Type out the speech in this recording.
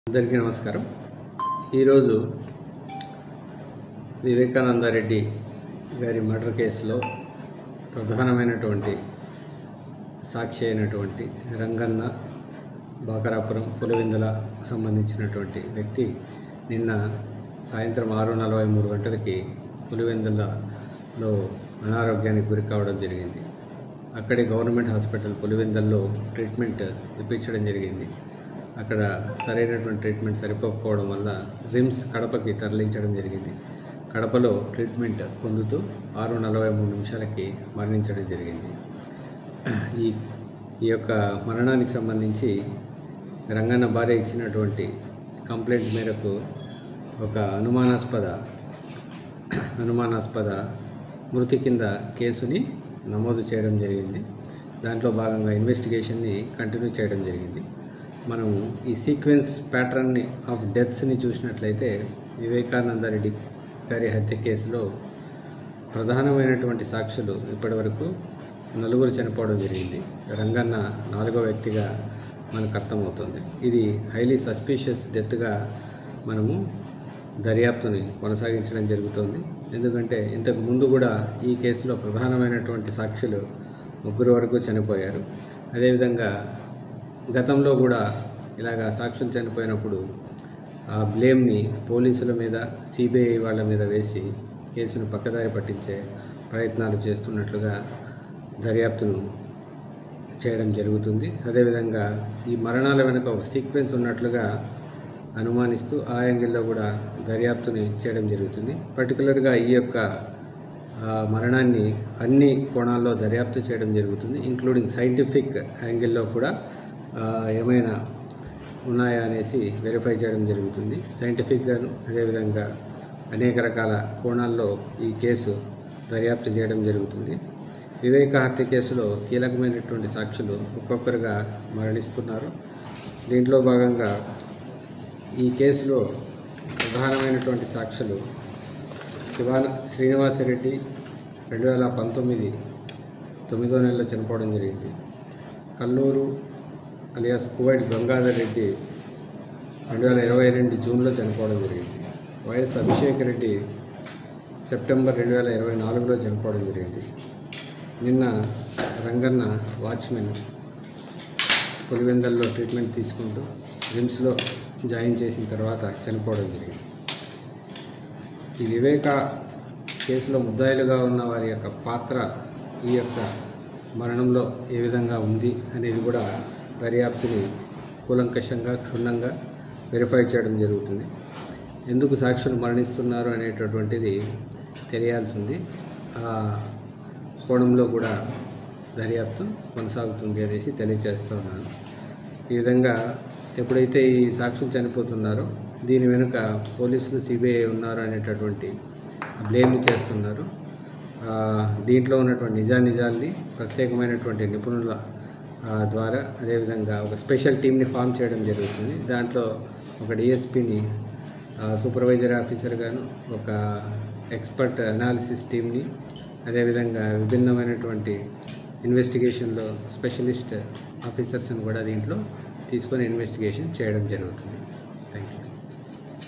అందరికీ నమస్కారం. ఈరోజు వివేకానంద రెడ్డి గారి మర్డర్ కేసులో ప్రధానమైనటువంటి సాక్షి అయినటువంటి రంగన్న బాకరాపురం పులివెందుల సంబంధించినటువంటి వ్యక్తి నిన్న సాయంత్రం 6:43 గంటలకి పులివెందులలో అనారోగ్యానికి గురి కావడం జరిగింది. అక్కడి గవర్నమెంట్ హాస్పిటల్ పులివెందుల్లో ట్రీట్మెంట్ ఇప్పించడం జరిగింది. అక్కడ సరైనటువంటి ట్రీట్మెంట్ సరిపోకపోవడం వల్ల రిమ్స్ కడపకి తరలించడం జరిగింది. కడపలో ట్రీట్మెంట్ పొందుతూ 6:43 మరణించడం జరిగింది. ఈ యొక్క మరణానికి సంబంధించి రంగన్న భార్య ఇచ్చినటువంటి కంప్లైంట్ మేరకు ఒక అనుమానాస్పద మృతి కింద కేసుని నమోదు చేయడం జరిగింది. దాంట్లో భాగంగా ఇన్వెస్టిగేషన్ని కంటిన్యూ చేయడం జరిగింది. మనం ఈ సీక్వెన్స్ ప్యాటర్న్ని ఆఫ్ డెత్స్ని చూసినట్లయితే వివేకానంద రెడ్డి గారి హత్య కేసులో ప్రధానమైనటువంటి సాక్షులు ఇప్పటివరకు 4 చనిపోవడం జరిగింది. రంగన్న 4వ వ్యక్తిగా మనకు అర్థమవుతుంది. ఇది హైలీ సస్పీషియస్ డెత్గా మనము దర్యాప్తుని కొనసాగించడం జరుగుతుంది. ఎందుకంటే ఇంతకు ముందు కూడా ఈ కేసులో ప్రధానమైనటువంటి సాక్షులు 3 వరకు చనిపోయారు. అదేవిధంగా గతంలో కూడా ఇలాగా సాక్షులు చనిపోయినప్పుడు ఆ బ్లేమ్ని పోలీసుల మీద, సిబిఐ వాళ్ళ మీద వేసి కేసును పక్కదారి పట్టించే ప్రయత్నాలు చేస్తున్నట్లుగా దర్యాప్తును చేయడం జరుగుతుంది. అదేవిధంగా ఈ మరణాల వెనుక ఒక సీక్వెన్స్ ఉన్నట్లుగా అనుమానిస్తూ ఆ యాంగిల్లో కూడా దర్యాప్తుని చేయడం జరుగుతుంది. పర్టికులర్గా ఈ యొక్క మరణాన్ని అన్ని కోణాల్లో దర్యాప్తు చేయడం జరుగుతుంది, ఇంక్లూడింగ్ సైంటిఫిక్ యాంగిల్లో కూడా ఏమైనా ఉన్నాయా అనేసి వెరిఫై చేయడం జరుగుతుంది. సైంటిఫిక్గాను అదేవిధంగా అనేక రకాల కోణాల్లో ఈ కేసు దర్యాప్తు చేయడం జరుగుతుంది. వివేక హత్య కేసులో కీలకమైనటువంటి సాక్షులు ఒక్కొక్కరుగా మరణిస్తున్నారు. దీంట్లో భాగంగా ఈ కేసులో ప్రధానమైనటువంటి సాక్షులు శ్రీనివాసరెడ్డి 2019 9వ నెలలో చనిపోవడం జరిగింది. కల్లూరు అలియాస్ కువైట్ గంగాధర్ రెడ్డి 2022 జూన్లో చనిపోవడం జరిగింది. వైఎస్ అభిషేక్ రెడ్డి సెప్టెంబర్ 2024లో చనిపోవడం జరిగింది. నిన్న రంగన్న వాచ్మెన్ పులివెందుల్లో ట్రీట్మెంట్ తీసుకుంటూ రిమ్స్లో జాయిన్ చేసిన తర్వాత చనిపోవడం జరిగింది. ఈ వివేక కేసులో ముద్దాయిలుగా ఉన్న వారి యొక్క పాత్ర ఈ యొక్క మరణంలో ఏ విధంగా ఉంది అనేది కూడా దర్యాప్తుని కూలంకషంగా క్షుణ్ణంగా వెరిఫై చేయడం జరుగుతుంది. ఎందుకు సాక్షులు మరణిస్తున్నారు అనేటటువంటిది తెలియాల్సి ఉంది. ఆ కోణంలో కూడా దర్యాప్తు కొనసాగుతుంది అనేసి తెలియజేస్తున్నాను. ఈ విధంగా ఎప్పుడైతే ఈ సాక్షులు చనిపోతున్నారో దీని వెనుక పోలీసులు, సిబిఐ ఉన్నారు అనేటటువంటి బ్లేమ్ని చేస్తున్నారు. దీంట్లో ఉన్నటువంటి నిజాల్ని ప్రత్యేకమైనటువంటి నిపుణుల ద్వారా అదేవిధంగా ఒక స్పెషల్ టీమ్ని ఫామ్ చేయడం జరుగుతుంది. దాంట్లో ఒక డిఎస్పిని సూపర్వైజర్ ఆఫీసర్ గాను, ఒక ఎక్స్పర్ట్ అనాలిసిస్ టీమ్ని, అదేవిధంగా విభిన్నమైనటువంటి ఇన్వెస్టిగేషన్లో స్పెషలిస్ట్ ఆఫీసర్స్ని కూడా దీంట్లో తీసుకొని ఇన్వెస్టిగేషన్ చేయడం జరుగుతుంది.